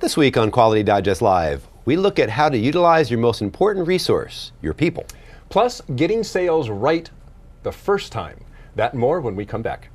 This week on Quality Digest Live, we look at how to utilize your most important resource, your people. Plus, getting sales right the first time. That and more when we come back.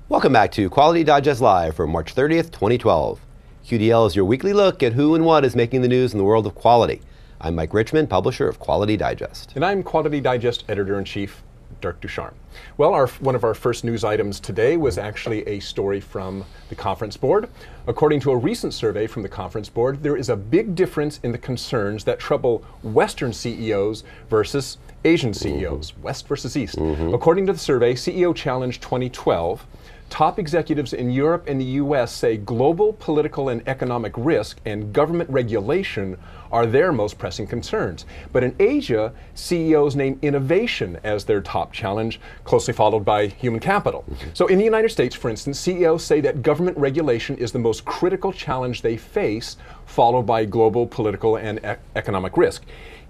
Welcome back to Quality Digest Live for March 30th, 2012. QDL is your weekly look at who and what is making the news in the world of quality. I'm Mike Richmond, publisher of Quality Digest. And I'm Quality Digest Editor-in-Chief, Dirk Ducharme. Well, one of our first news items today was actually a story from the Conference Board. According to a recent survey from the Conference Board, there is a big difference in the concerns that trouble Western CEOs versus Asian CEOs, West versus East. According to the survey, CEO Challenge 2012, top executives in Europe and the US say global political and economic risk and government regulation are their most pressing concerns. But in Asia, CEOs name innovation as their top challenge, closely followed by human capital. So in the United States, for instance, CEOs say that government regulation is the most critical challenge they face, followed by global political and economic risk,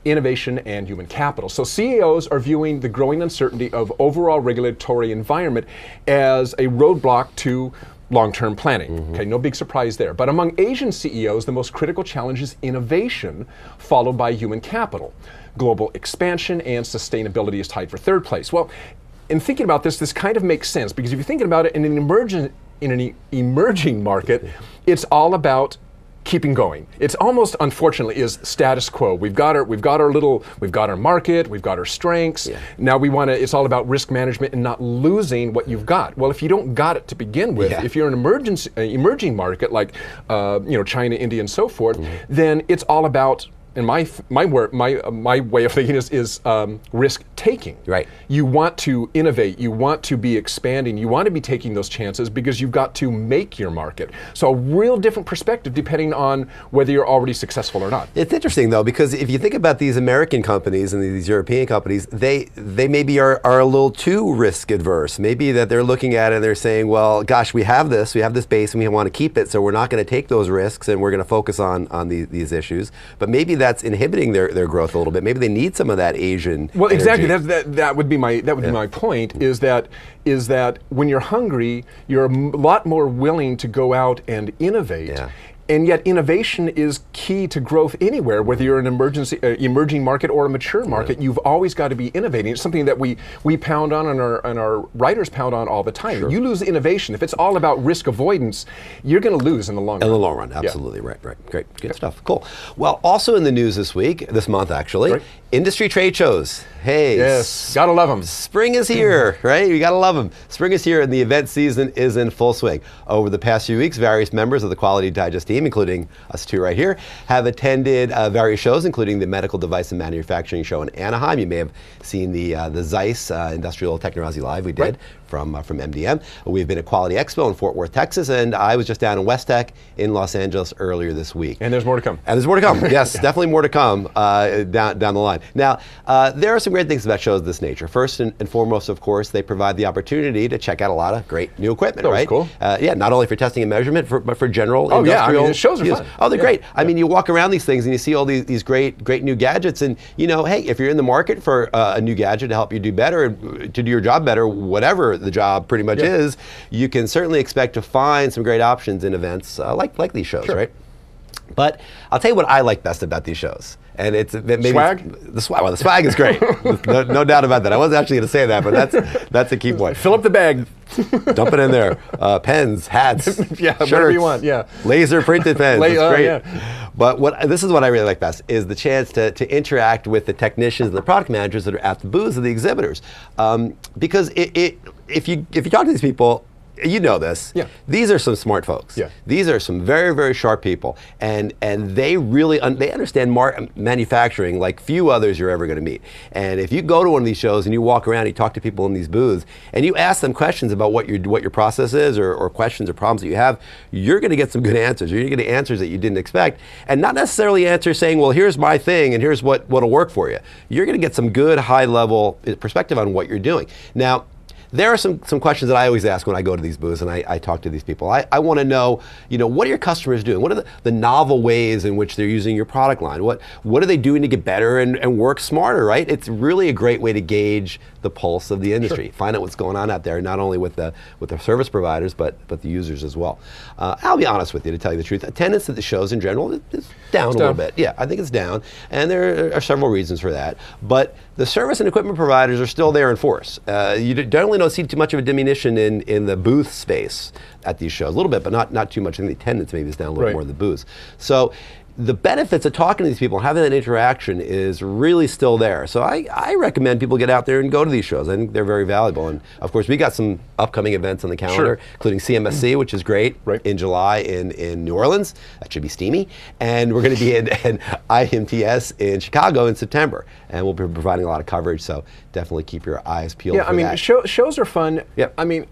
innovation, and human capital. So CEOs are viewing the growing uncertainty of overall regulatory environment as a roadblock to long-term planning. Okay, no big surprise there. But among Asian CEOs, the most critical challenge is innovation, followed by human capital. Global expansion and sustainability is tied for third place. Well, in thinking about this, this kind of makes sense, because if you're thinking about it in an emerging market, it's all about keeping going. It's almost, unfortunately, is status quo. We've got our market, we've got our strengths. Yeah. Now we want to. It's all about risk management and not losing what you've got. Well, if you don't got it to begin with, if you're an emerging market like China, India, and so forth, then it's all about. And my way of thinking is risk taking. Right. You want to innovate. You want to be expanding. You want to be taking those chances because you've got to make your market. So a real different perspective depending on whether you're already successful or not. It's interesting though, because if you think about these American companies and these European companies, they maybe are a little too risk adverse. Maybe that they're looking at it and they're saying, well, gosh, we have this base and we want to keep it, so we're not going to take those risks and we're going to focus on these issues. But maybe that's inhibiting their growth a little bit. Maybe they need some of that Asian Well, energy. Exactly. That would be my point. Is that when you're hungry, you're a lot more willing to go out and innovate. Yeah. And yet innovation is key to growth anywhere, whether you're an emerging market or a mature market. You've always got to be innovating. It's something that we pound on and our writers pound on all the time. Sure. You lose innovation. If it's all about risk avoidance, you're going to lose in the long run. In the long run, absolutely. Yeah. Right. Great. Good stuff. Cool. Well, also in the news this month actually, industry trade shows. Hey. Yes, gotta love them. Spring is here, right? You gotta love them. Spring is here and the event season is in full swing. Over the past few weeks, various members of the Quality Digest team, including us two right here, have attended various shows, including the Medical Device and Manufacturing Show in Anaheim. You may have seen the Zeiss Industrial Technology Live we did from MDM. We've been at Quality Expo in Fort Worth, Texas, and I was just down in WESTEC in Los Angeles earlier this week. And there's more to come. Yes, definitely more to come down the line. Now, there are some great things about shows of this nature. First and foremost, of course, they provide the opportunity to check out a lot of great new equipment, right? Cool. Not only for testing and measurement, but for general industrial. Yeah, I mean, the shows are fun. Oh, they're great. I mean, you walk around these things and you see all these great new gadgets, and hey, if you're in the market for a new gadget to help you do better, to do your job better, whatever the job pretty much is, you can certainly expect to find some great options in events like these shows, right? But I'll tell you what I like best about these shows. And maybe swag? The swag. Well, the swag is great. no doubt about that. I wasn't actually going to say that, but that's a key point. Fill up the bag. Dump it in there. Pens, hats, shirts, whatever you want. Yeah. Laser printed pens. It's great. But this is what I really like best, is the chance to interact with the technicians and the product managers that are at the booths of the exhibitors. Because if you talk to these people, you know this. Yeah. These are some smart folks. Yeah. These are some very, very sharp people, and they really they understand manufacturing like few others you're ever going to meet. And if you go to one of these shows and you walk around and you talk to people in these booths and you ask them questions about what your process is or questions or problems that you have, you're going to get some good answers. You're going to get answers that you didn't expect, and not necessarily answers saying, well, here's my thing and here's what'll work for you. You're going to get some good high level perspective on what you're doing. Now, there are some questions that I always ask when I go to these booths and I talk to these people. I want to know, what are your customers doing? What are the novel ways in which they're using your product line? What are they doing to get better and work smarter, right? It's really a great way to gauge the pulse of the industry. Sure. Find out what's going on out there, not only with the service providers, but the users as well. I'll be honest with you, to tell you the truth. Attendance at the shows in general is down a little bit. Yeah, I think it's down, and there are several reasons for that. But the service and equipment providers are still there in force. You generally don't see too much of a diminution in the booth space at these shows. A little bit, but not too much. I think the attendance maybe is down a little more in the booths. So the benefits of talking to these people and having that interaction is really still there. So I recommend people get out there and go to these shows. I think they're very valuable. And of course, we got some upcoming events on the calendar, including CMSC, which is great, in July in New Orleans. That should be steamy. And we're going to be in IMTS in Chicago in September. And we'll be providing a lot of coverage, so definitely keep your eyes peeled for that. Shows are fun. Yep. I mean,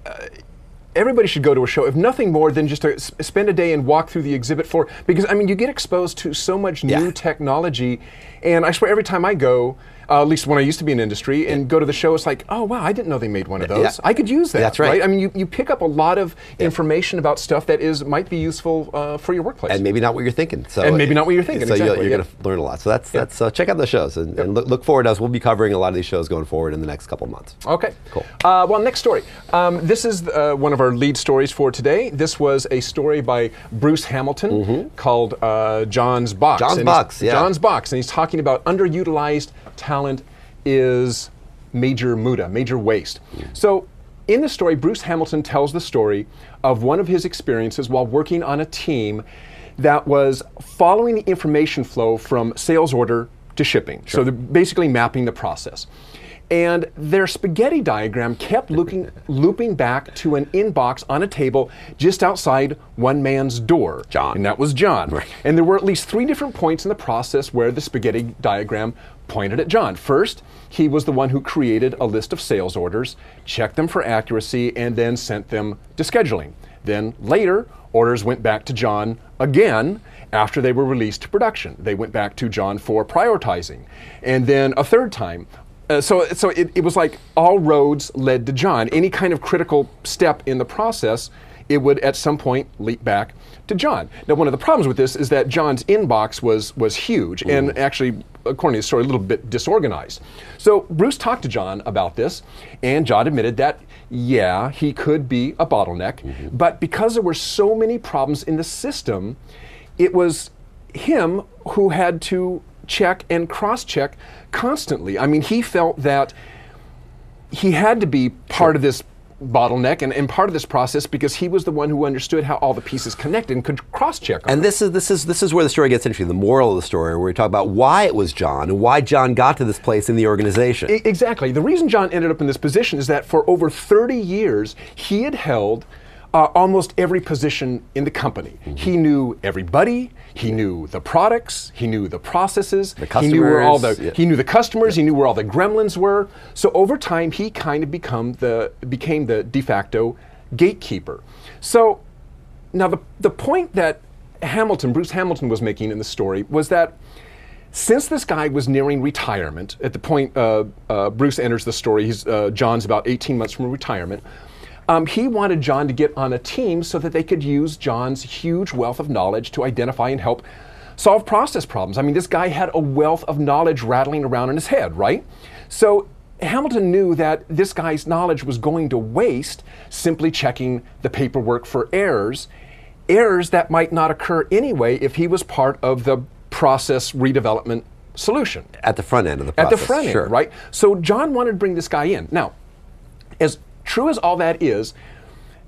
everybody should go to a show, if nothing more than just to spend a day and walk through the exhibit floor, because you get exposed to so much new technology, and I swear every time I go, at least when I used to be in industry, and go to the show, it's like, oh wow, I didn't know they made one of those. Yeah. I could use that. That's right. I mean, you pick up a lot of information about stuff that might be useful for your workplace. And maybe not what you're thinking. So and maybe not what you're thinking. So exactly, you're going to learn a lot. So that's check out the shows and look forward to us. We'll be covering a lot of these shows going forward in the next couple of months. Okay, cool. Well, next story. This is one of our lead stories for today. This was a story by Bruce Hamilton called John's Box. John's Box, and he's talking about underutilized talent is major muda, major waste. So in the story, Bruce Hamilton tells the story of one of his experiences while working on a team that was following the information flow from sales order to shipping. Sure. So they're basically mapping the process. And their spaghetti diagram kept looping back to an inbox on a table just outside one man's door. John. And that was John. Right. And there were at least 3 different points in the process where the spaghetti diagram pointed at John. First, he was the one who created a list of sales orders, checked them for accuracy, and then sent them to scheduling. Then later, orders went back to John again after they were released to production. They went back to John for prioritizing. And then a third time, so it was like all roads led to John. Any kind of critical step in the process, it would at some point leap back to John. Now, one of the problems with this is that John's inbox was huge and actually, according to the story, a little bit disorganized. So Bruce talked to John about this, and John admitted that, yeah, he could be a bottleneck, but because there were so many problems in the system, it was him who had to check and cross-check constantly. I mean, he felt that he had to be part of this bottleneck and part of this process because he was the one who understood how all the pieces connected and could cross-check. And this is where the story gets interesting. The moral of the story, where we talk about why it was John and why John got to this place in the organization. Exactly. The reason John ended up in this position is that for over 30 years, he had held almost every position in the company. He knew everybody. He knew the products. He knew the processes. The customers. He knew where all the he knew the customers. He knew where all the gremlins were. So over time, he kind of became the de facto gatekeeper. So now the point that Bruce Hamilton was making in the story was that since this guy was nearing retirement, at the point Bruce enters the story, John's about 18 months from retirement. He wanted John to get on a team so that they could use John's huge wealth of knowledge to identify and help solve process problems. I mean, this guy had a wealth of knowledge rattling around in his head, right? So Hamilton knew that this guy's knowledge was going to waste simply checking the paperwork for errors that might not occur anyway if he was part of the process redevelopment solution. At the front end of the process. At the front end, right? So John wanted to bring this guy in. Now, as true as all that is,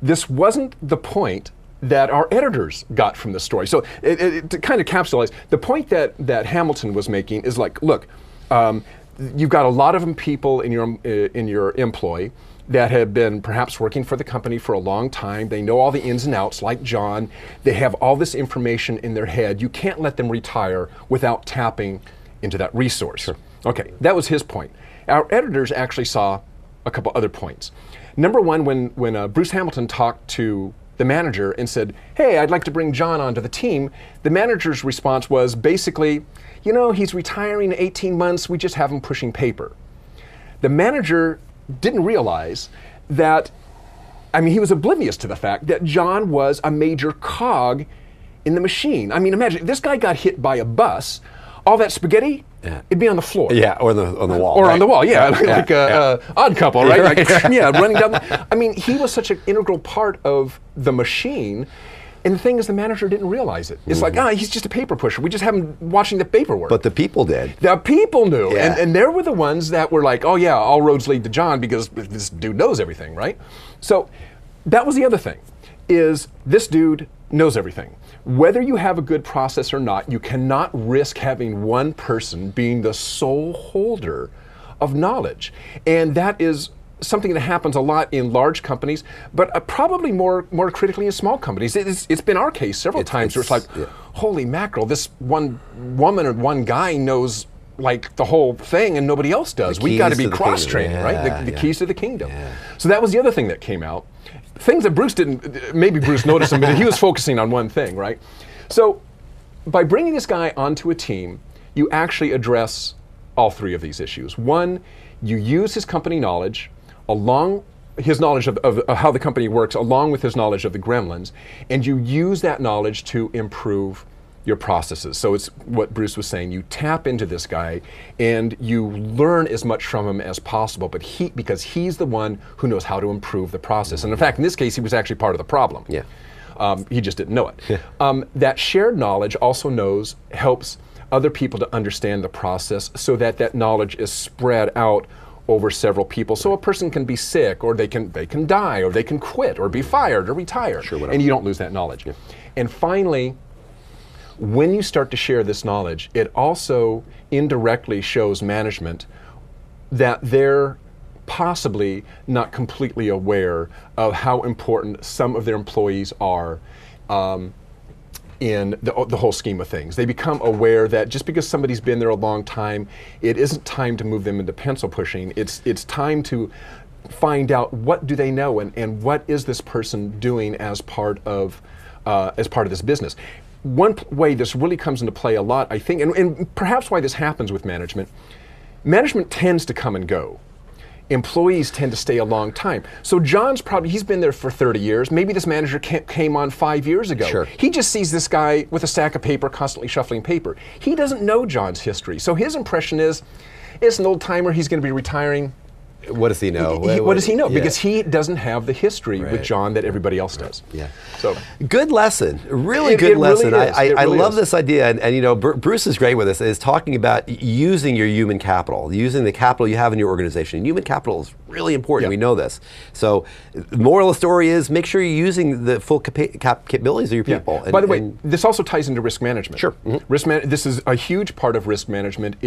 this wasn't the point that our editors got from the story. So to kind of capsulize, the point that Hamilton was making is like, look, you've got a lot of people in your employ that have been perhaps working for the company for a long time. They know all the ins and outs, like John. They have all this information in their head. You can't let them retire without tapping into that resource. Sure. Okay, that was his point. Our editors actually saw a couple other points. Number one, when Bruce Hamilton talked to the manager and said, hey, I'd like to bring John onto the team, the manager's response was basically, he's retiring in 18 months, we just have him pushing paper. The manager didn't realize that, I mean, he was oblivious to the fact that John was a major cog in the machine. I mean, imagine, this guy got hit by a bus, all that spaghetti, it'd be on the floor. Yeah, or on the wall. Or on the wall, yeah, like Odd Couple, right? Like, yeah, running down. I mean, he was such an integral part of the machine. And the thing is, the manager didn't realize it. It's like, he's just a paper pusher. We just have him watching the paperwork. But the people did. The people knew. And they were the ones that were like, oh yeah, all roads lead to John because this dude knows everything, right? So that was the other thing, is this dude knows everything. Whether you have a good process or not, you cannot risk having one person being the sole holder of knowledge. And that is something that happens a lot in large companies, but probably more critically in small companies. It's been our case several times where it's like, holy mackerel, this one woman or one guy knows like the whole thing and nobody else does. We got to be cross-trained, right? The keys to the kingdom. So that was the other thing that came out. Things that Bruce didn't, maybe Bruce noticed them, but he was focusing on one thing, right? So by bringing this guy onto a team, you actually address all three of these issues. One, you use his company knowledge, along his knowledge of how the company works, along with his knowledge of the gremlins, and you use that knowledge to improve your processes. So it's what Bruce was saying, you tap into this guy and you learn as much from him as possible, but because he's the one who knows how to improve the process. And in fact, in this case, he was actually part of the problem. He just didn't know it. That shared knowledge also helps other people to understand the process so that that knowledge is spread out over several people. So a person can be sick, or they can die, or they can quit, or be fired, or retire, and you don't lose that knowledge. And finally, when you start to share this knowledge, it also indirectly shows management that they're possibly not completely aware of how important some of their employees are in the whole scheme of things. They become aware that just because somebody's been there a long time, it isn't time to move them into pencil pushing. It's time to find out what do they know and what is this person doing as part of this business. One way this really comes into play a lot, I think, and perhaps why this happens with management tends to come and go. Employees tend to stay a long time. So John's he's been there for 30 years. Maybe this manager came on 5 years ago. He just sees this guy with a stack of paper, constantly shuffling paper. He doesn't know John's history. So his impression is, it's an old timer, he's going to be retiring. What does he know? What does he know? Because he doesn't have the history with John that everybody else does. So good lesson, really good lesson. Really I love this idea, and you know, Bruce is great with this. Is talking about using your human capital, using the capital you have in your organization. And human capital is really important. We know this. So, the moral of the story is make sure you're using the full capabilities of your people. By the way, this also ties into risk management. This is a huge part of risk management.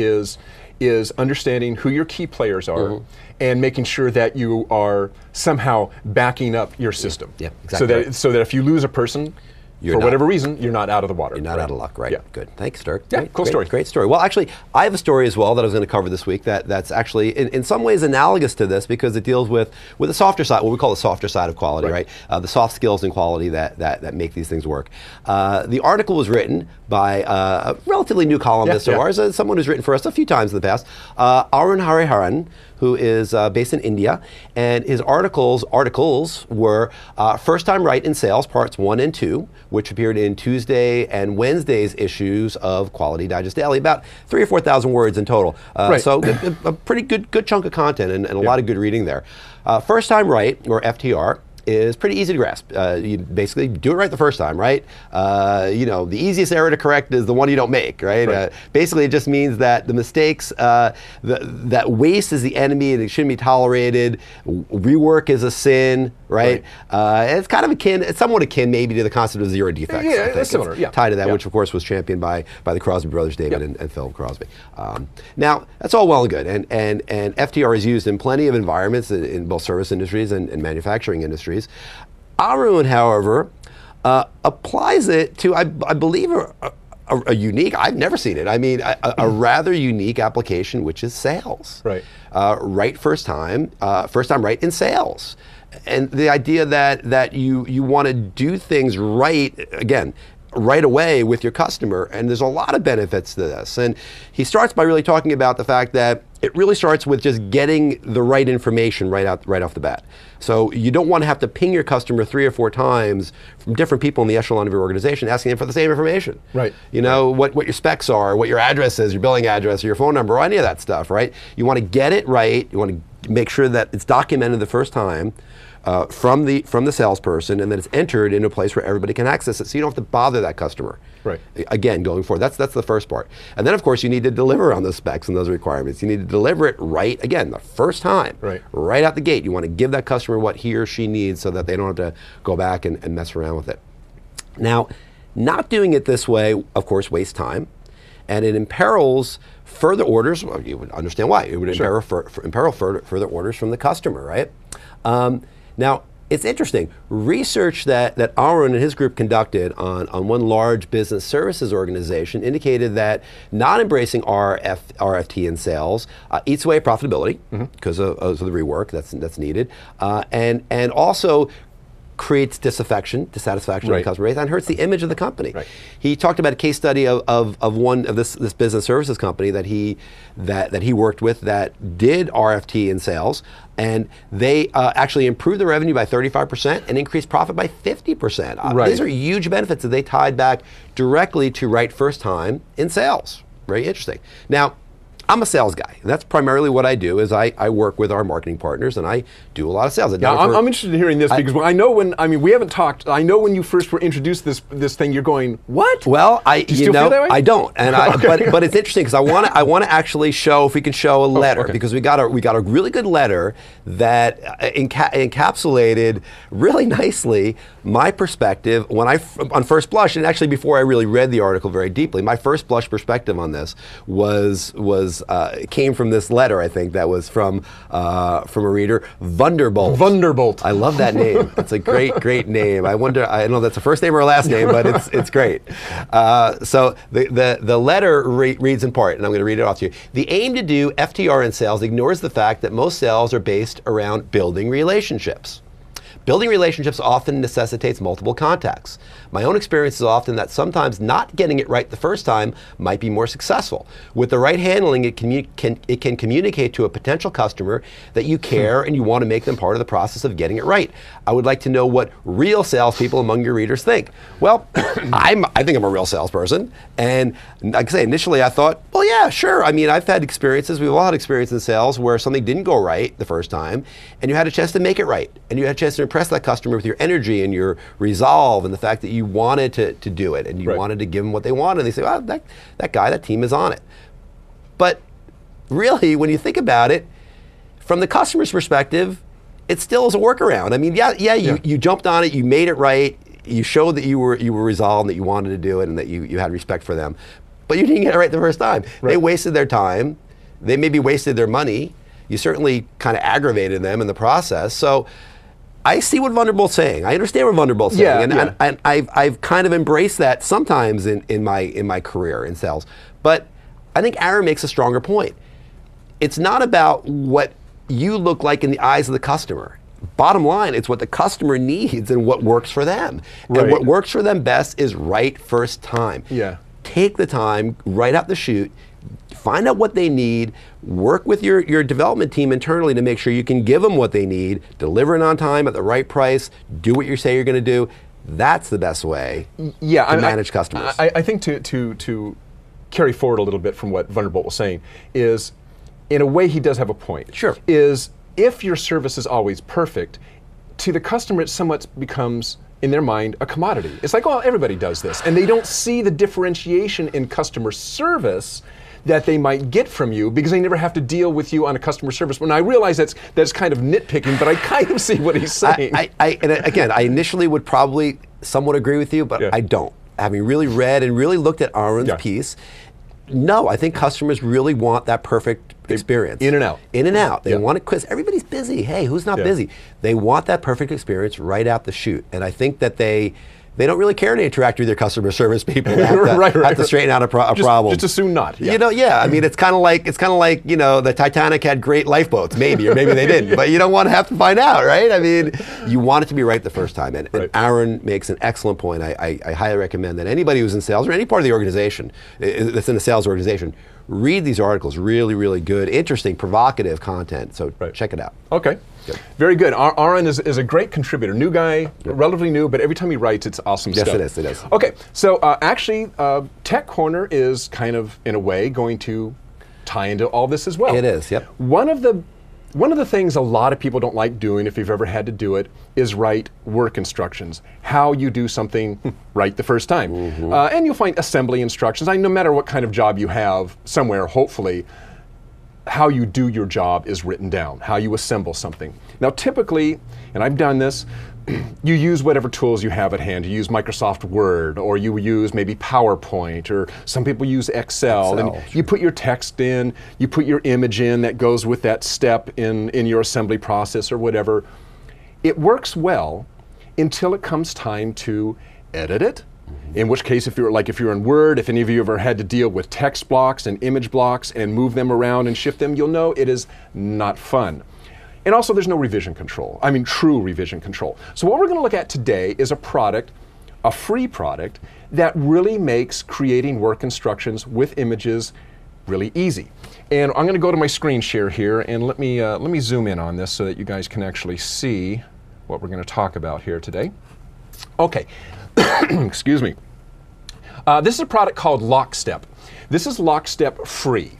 Is understanding who your key players are and making sure that you are somehow backing up your system. So that if you lose a person, for whatever reason, you're not out of the water. You're not out of luck, right? Good. Thanks, Dirk. Cool story. Great story. Well, actually, I have a story as well that I was going to cover this week that's actually in some ways analogous to this because it deals with the softer side, what we call the softer side of quality, right? The soft skills and quality that make these things work. The article was written by a relatively new columnist of ours, someone who's written for us a few times in the past, Arun Hariharan, who is based in India, and his articles were First Time Right in Sales, parts 1 and 2, which appeared in Tuesday and Wednesday's issues of Quality Digest Daily, about 3,000 or 4,000 words in total. So a pretty good chunk of content and a lot of good reading there. First Time Right, or FTR, is pretty easy to grasp. You basically do it right the first time, right? You know, the easiest error to correct is the one you don't make, right? Basically, it just means that the mistakes, that waste is the enemy and it shouldn't be tolerated. Rework is a sin, right? It's kind of it's somewhat akin maybe to the concept of zero defects. It's similar. Tied to that, which of course was championed by the Crosby brothers, David and Phil Crosby. Now, that's all well and good, and FTR is used in plenty of environments in both service industries and manufacturing industries. Arun, however, applies it to, I believe, a unique, I've never seen it, I mean, a rather unique application, which is sales. Right first time right in sales. And the idea that you want to do things right, again, right away with your customer, and there's a lot of benefits to this. And he starts by really talking about the fact that it really starts with just getting the right information right off the bat. So you don't want to have to ping your customer 3 or 4 times from different people in the echelon of your organization asking them for the same information. Right. You know, what your specs are, what your address is, your billing address, or your phone number, or any of that stuff, right? You want to get it right. You want to make sure that it's documented the first time from the salesperson, and that it's entered into a place where everybody can access it, so you don't have to bother that customer. Right. Again, going forward, that's the first part. And then, of course, you need to deliver on those specs and those requirements. You need to deliver it right, again, the first time, right out the gate. You want to give that customer what he or she needs so that they don't have to go back and mess around with it. Now, not doing it this way, of course, wastes time, and it imperils further orders. Well, you would understand why. It would imperil further orders from the customer, right? Now, it's interesting. Research that Aaron and his group conducted on one large business services organization indicated that not embracing RFT in sales eats away at profitability because of the rework that's needed, and also creates dissatisfaction in the customer base and hurts the image of the company. Right. He talked about a case study of this business services company that he worked with that did RFT in sales, and they actually improved the revenue by 35% and increased profit by 50%. These are huge benefits that they tied back directly to right first time in sales. Very interesting. Now, I'm a sales guy. That's primarily what I do. Is I work with our marketing partners, and I do a lot of sales. Now, I'm interested in hearing this because I know we haven't talked. I know when you first were introduced this thing, you're going, what? Well, do you still feel that way? I don't, and but it's interesting because I want to actually show, if we can show a letter, because we got a really good letter that encapsulated really nicely my perspective when on first blush, and actually before I really read the article very deeply, my first blush perspective on this came from this letter, I think, that was from a reader, Wunderbolt. Wunderbolt. I love that name. It's a great name. I don't know if that's a first name or a last name, but it's great. So the letter reads in part, and I'm going to read it off to you. The aim to do FTR in sales ignores the fact that most sales are based around building relationships. Building relationships often necessitates multiple contacts. My own experience is often that sometimes not getting it right the first time might be more successful. With the right handling, it can communicate to a potential customer that you care and you want to make them part of the process of getting it right. I would like to know what real salespeople among your readers think. Well, I think I'm a real salesperson, and like I say, initially I thought, well, yeah, sure. I mean, I've had experiences, we've all had experience in sales where something didn't go right the first time, and you had a chance to make it right, and you had a chance to impress that customer with your energy and your resolve and the fact that you wanted to do it and you wanted to give them what they wanted, and they say, well, that team is on it. But really, when you think about it, from the customer's perspective, it still is a workaround. I mean, you jumped on it, you made it right, you showed that you were resolved, and that you wanted to do it, and that you had respect for them, but you didn't get it right the first time. They wasted their time, they maybe wasted their money, you certainly kind of aggravated them in the process. So I see what Wunderbolt's saying. I understand what Wunderbolt's saying, and I've kind of embraced that sometimes in my career in sales. But I think Aaron makes a stronger point. It's not about what you look like in the eyes of the customer. Bottom line, it's what the customer needs and what works for them. And what works for them best is right first time. Take the time right out the chute, find out what they need, work with your development team internally to make sure you can give them what they need, deliver it on time at the right price, do what you say you're going to do. That's the best way to manage customers. I think to carry forward a little bit from what Wunderbolt was saying is, in a way, he does have a point. Sure. Is if your service is always perfect, to the customer it somewhat becomes, in their mind, a commodity. It's like, well, everybody does this. And they don't see the differentiation in customer service that they might get from you because they never have to deal with you on a customer service. When I realize that's kind of nitpicking, but I kind of see what he's saying. And again, I initially would probably somewhat agree with you, but I don't. Having really read and really looked at Aaron's piece, no, I think customers really want that perfect experience. In and out. In and out. They want it because everybody's busy. Hey, who's not busy? They want that perfect experience right out the chute. And I think that they don't really care to interact with their customer service people. They have to straighten out a problem. Just assume not. You know, I mean, it's kind of like the Titanic had great lifeboats, maybe, or maybe they didn't. But you don't want to have to find out, right? I mean, you want it to be right the first time. And Aaron makes an excellent point. I highly recommend that anybody who's in sales or any part of the organization that's in a sales organization read these articles. Really, really good, interesting, provocative content. So check it out. Okay. Good. Very good. Aaron is a great contributor. New guy, relatively new, but every time he writes, it's awesome stuff. Yes, it is. Okay, so actually, Tech Corner is kind of, in a way, going to tie into all this as well. It is, yep. One of the things a lot of people don't like doing, if you've ever had to do it, is write work instructions. How you do something right the first time. And you'll find assembly instructions. No matter what kind of job you have, somewhere, hopefully, how you do your job is written down, how you assemble something. Now typically, and I've done this, you use whatever tools you have at hand. You use Microsoft Word, or you use maybe PowerPoint, or some people use Excel. And you put your text in, you put your image in that goes with that step in your assembly process or whatever. It works well until it comes time to edit it. In which case, if you're in Word, if any of you ever had to deal with text blocks and image blocks and move them around and shift them, you'll know it is not fun. And also, there's no revision control. I mean, true revision control. So what we're going to look at today is a product, a free product, that really makes creating work instructions with images really easy. And I'm going to go to my screen share here, and let me zoom in on this so that you guys can actually see what we're going to talk about here today. Okay. Excuse me. This is a product called LockStep. This is LockStep free.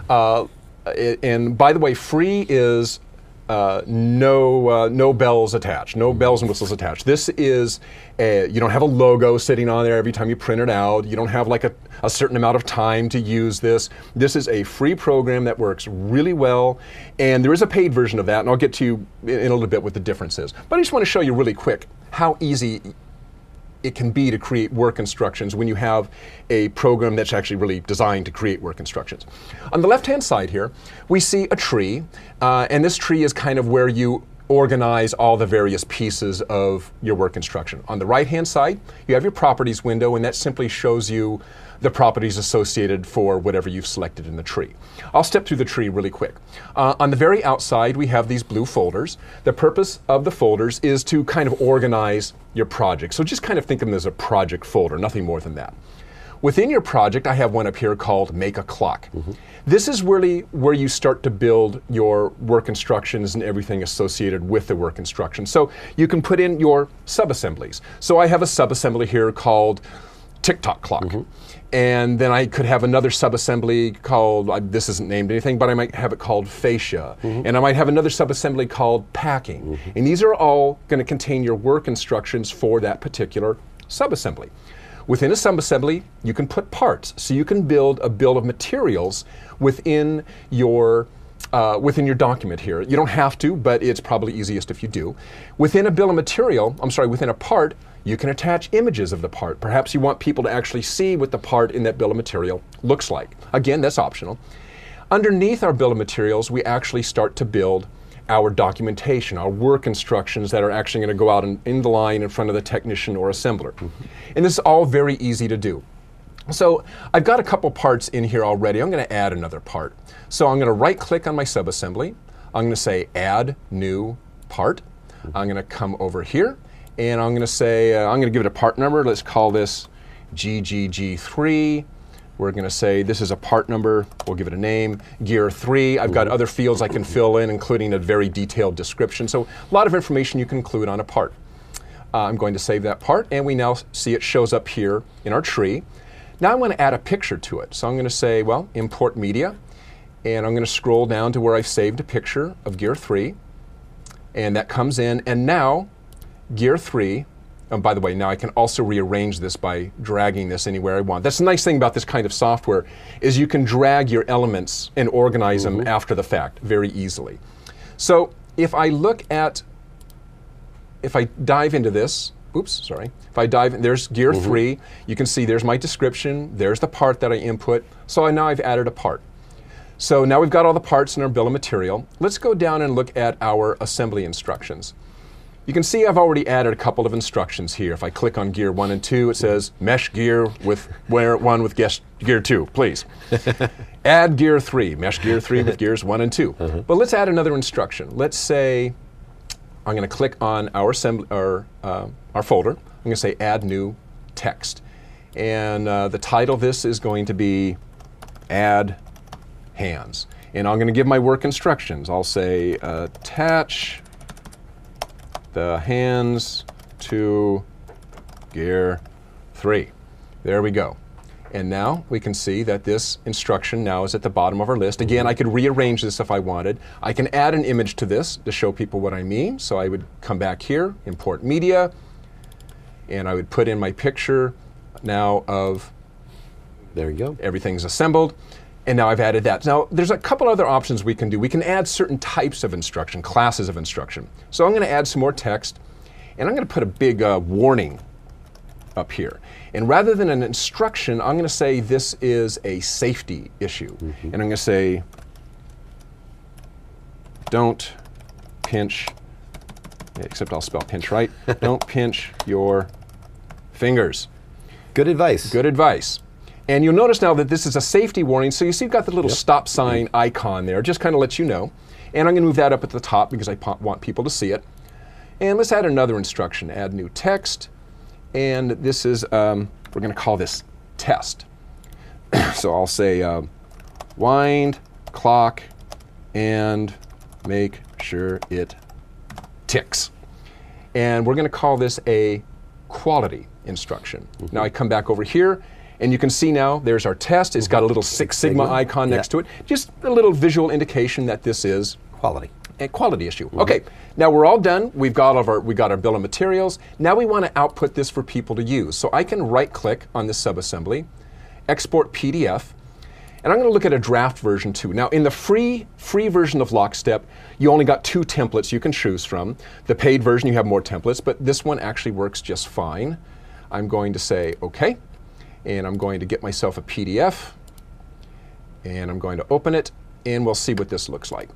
And by the way, free is no bells attached, no bells and whistles attached. This is, you don't have a logo sitting on there every time you print it out. You don't have like a certain amount of time to use this. This is a free program that works really well. And there is a paid version of that, and I'll get to you in a little bit what the difference is. But I just want to show you really quick how easy it can be to create work instructions when you have a program that's actually really designed to create work instructions. On the left-hand side here, we see a tree, and this tree is kind of where you organize all the various pieces of your work instruction. On the right-hand side, you have your properties window, and that simply shows you the properties associated for whatever you've selected in the tree. I'll step through the tree really quick. On the very outside, we have these blue folders. The purpose of the folders is to kind of organize your project. So just kind of think of them as a project folder, nothing more than that. Within your project, I have one up here called Make a Clock. This is really where you start to build your work instructions and everything associated with the work instructions. So you can put in your sub-assemblies. So I have a sub-assembly here called tick-tock clock. And then I could have another sub-assembly called, this isn't named anything, but I might have it called fascia. And I might have another sub-assembly called packing. And these are all going to contain your work instructions for that particular sub-assembly. Within a sub-assembly, you can put parts. So you can build a bill of materials within your document here. You don't have to, but it's probably easiest if you do. Within a bill of material, within a part, you can attach images of the part. Perhaps you want people to actually see what the part in that bill of material looks like. Again, that's optional. Underneath our bill of materials, we actually start to build our documentation, our work instructions that are actually going to go out in the line in front of the technician or assembler. And this is all very easy to do. So I've got a couple parts in here already. I'm going to add another part. So I'm going to right-click on my sub-assembly. I'm going to say Add New Part. I'm going to come over here, and I'm going to say, I'm going to give it a part number. Let's call this GGG3. We're going to say this is a part number. We'll give it a name, Gear 3. I've got other fields I can fill in, including a very detailed description. So a lot of information you can include on a part. I'm going to save that part, and we now see it shows up here in our tree. Now I want to add a picture to it. So I'm going to say, well, import media, and I'm going to scroll down to where I've saved a picture of Gear 3, and that comes in, and now Gear 3, by the way, now I can also rearrange this by dragging this anywhere I want. That's the nice thing about this kind of software, is you can drag your elements and organize them after the fact very easily. So if I dive into this, if I dive in, there's Gear 3, you can see there's my description, there's the part that I input, so now I've added a part. So now we've got all the parts in our bill of material. Let's go down and look at our assembly instructions. You can see I've already added a couple of instructions here. If I click on Gear 1 and 2, it says mesh gear with one with Gear 2, please. Add Gear 3, mesh Gear 3 with Gears 1 and 2. But let's add another instruction. Let's say I'm going to click on our folder. I'm going to say Add New Text. And the title of this is going to be Add hands. And I'm going to give my work instructions. I'll say attach the hands to gear 3. There we go. And now we can see that this instruction now is at the bottom of our list. Again, I could rearrange this if I wanted. I can add an image to this to show people what I mean. So I would come back here, import media, and I would put in my picture now of, there you go, everything's assembled. And now I've added that. Now, there's a couple other options we can do. We can add certain types of instruction, classes of instruction. So I'm going to add some more text, and I'm going to put a big warning up here. And rather than an instruction, I'm going to say this is a safety issue. And I'm going to say, don't pinch, except I'll spell pinch right, don't pinch your fingers. Good advice. Good advice. And you'll notice now that this is a safety warning. So you see you've got the little stop sign icon there, just kind of lets you know. And I'm going to move that up at the top because I want people to see it. And let's add another instruction, add new text. And this is, we're going to call this test. So I'll say wind clock and make sure it ticks. And we're going to call this a quality instruction. Now I come back over here, and you can see now there's our test. It's got a little Six Sigma icon next to it. Just a little visual indication that this is quality. A quality issue. Okay, now we're all done. We've got our bill of materials. Now we want to output this for people to use. So I can right-click on this subassembly, export PDF, and I'm going to look at a draft version too. Now in the free version of LockStep, you only got 2 templates you can choose from. The paid version, you have more templates, but this one actually works just fine. I'm going to say OK, and I'm going to get myself a PDF, and I'm going to open it, and we'll see what this looks like.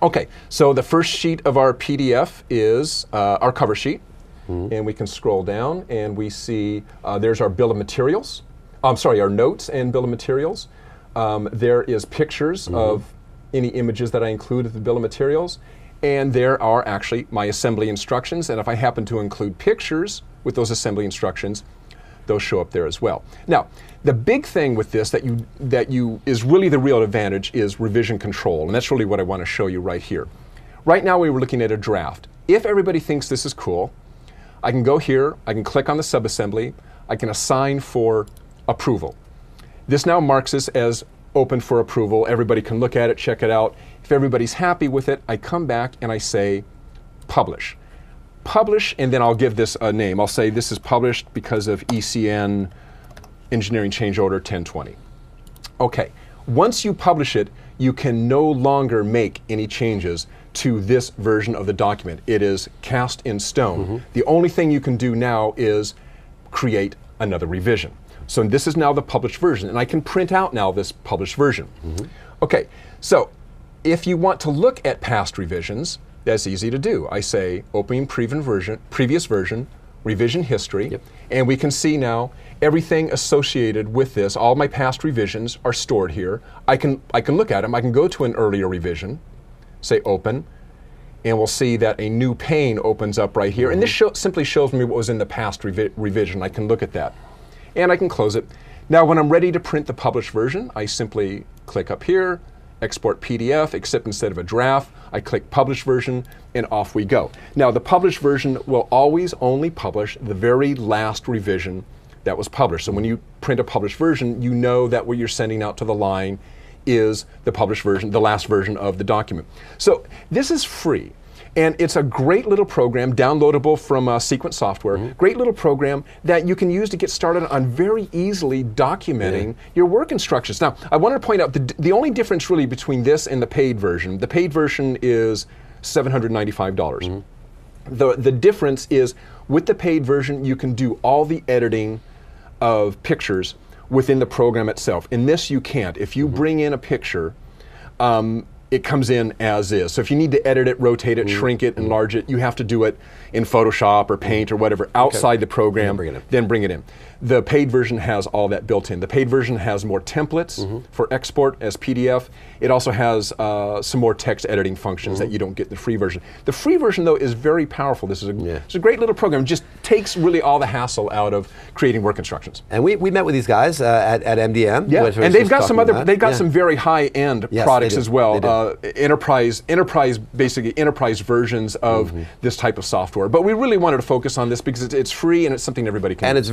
Okay, so the first sheet of our PDF is our cover sheet, and we can scroll down and we see there's our bill of materials. I'm sorry, our notes and bill of materials. There is pictures of any images that I include in the bill of materials, and there are actually my assembly instructions, and if I happen to include pictures with those assembly instructions, those show up there as well. Now, the big thing with this that is really the real advantage is revision control, and that's really what I want to show you right here. Right now we were looking at a draft. If everybody thinks this is cool, I can go here, I can click on the subassembly, I can assign for approval. This now marks this as open for approval. Everybody can look at it, check it out. If everybody's happy with it, I come back and I say publish. Publish, and then I'll give this a name. I'll say this is published because of ECN Engineering Change Order 1020. Okay, once you publish it, you can no longer make any changes to this version of the document. It is cast in stone. The only thing you can do now is create another revision. So this is now the published version, and I can print out now this published version. Okay, so if you want to look at past revisions, that's easy to do. I say opening previous version, revision history, and we can see now everything associated with this. All my past revisions are stored here. I can look at them. I can go to an earlier revision, say open, and we'll see that a new pane opens up right here. And this simply shows me what was in the past revision. I can look at that, and I can close it. Now, when I'm ready to print the published version, I simply click up here, export PDF, except instead of a draft, I click publish version, and off we go. Now, the published version will always only publish the very last revision that was published. So when you print a published version, you know that what you're sending out to the line is the published version, the last version of the document. So this is free. And it's a great little program, downloadable from Sequence Software. Great little program that you can use to get started on very easily documenting your work instructions. Now, I want to point out the only difference really between this and the paid version is $795. The difference is with the paid version, you can do all the editing of pictures within the program itself. In this, you can't. If you bring in a picture, it comes in as is. So if you need to edit it, rotate it, shrink it, enlarge it, you have to do it in Photoshop or Paint or whatever outside the program, then bring it in. The paid version has all that built in. The paid version has more templates for export as PDF. It also has some more text editing functions that you don't get in the free version. The free version, though, is very powerful. This is it's a great little program. It just takes really all the hassle out of creating work instructions. And we met with these guys at MDM. Yeah, and they've got some other, they've got some very high-end products as well. Enterprise, basically enterprise versions of this type of software. But we really wanted to focus on this because it's free and it's something everybody can. And it's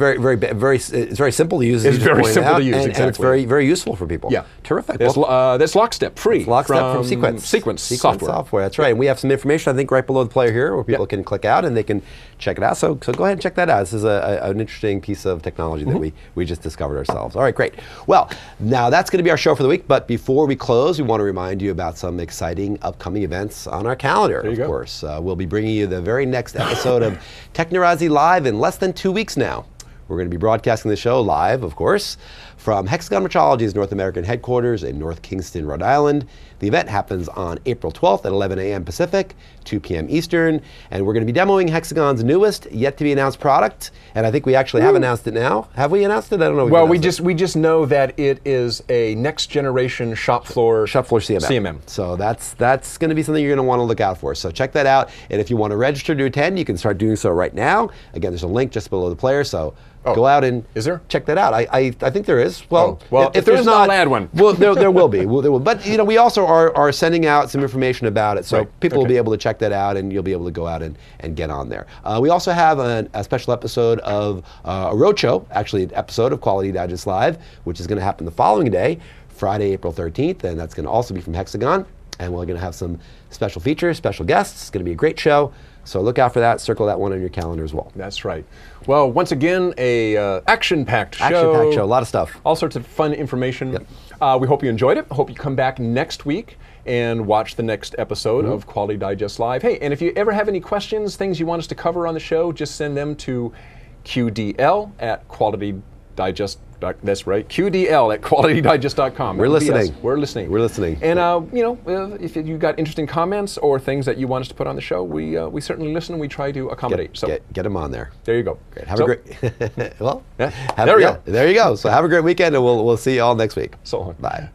it's very simple to use. It's very simple to use, and it's very useful for people. Yeah, terrific. That's LockStep, free. LockStep from Sequence software. That's right. And we have some information, I think, right below the player here, where people can click out and they can check it out. So go ahead and check that out. This is an interesting piece of technology that we just discovered ourselves. All right, great. Well, now that's going to be our show for the week. But before we close, we want to remind you about some exciting upcoming events on our calendar. Of course, we'll be bringing you the very next episode of Technorazi Live in less than 2 weeks now. We're going to be broadcasting the show live, of course, from Hexagon Metrology's North American headquarters in North Kingston, Rhode Island. The event happens on April 12th at 11 a.m. Pacific, 2 p.m. Eastern, and we're going to be demoing Hexagon's newest, yet-to-be-announced product, and I think we actually have announced it now. Have we announced it? I don't know. Well, we just know that it is a next-generation shop floor CMM. So that's going to be something you're going to want to look out for. So check that out, and if you want to register to attend, you can start doing so right now. Again, there's a link just below the player, so go out and check that out. I think there is. Well, if there's not, I'll add one. Well, there will be. But we also are sending out some information about it, so people will be able to check that out, and you'll be able to go out and get on there. We also have a special episode of a roadshow, actually an episode of Quality Digest Live, which is going to happen the following day, Friday, April 13th, and that's going to also be from Hexagon, and we're going to have some special features, special guests. It's going to be a great show. So look out for that. Circle that one on your calendar as well. That's right. Well, once again, a action-packed show. Action-packed show. A lot of stuff. All sorts of fun information. We hope you enjoyed it. Hope you come back next week and watch the next episode of Quality Digest Live. Hey, and if you ever have any questions, things you want us to cover on the show, just send them to QDL@QualityDigest. That's right, QDL@QualityDigest.com. We're listening. We're listening. We're listening. And if you've got interesting comments or things that you want us to put on the show, we certainly listen and we try to accommodate. Get them on there. There you go. Great. Have a great. There we go. There you go. So have a great weekend, and we'll see you all next week. So long. Bye.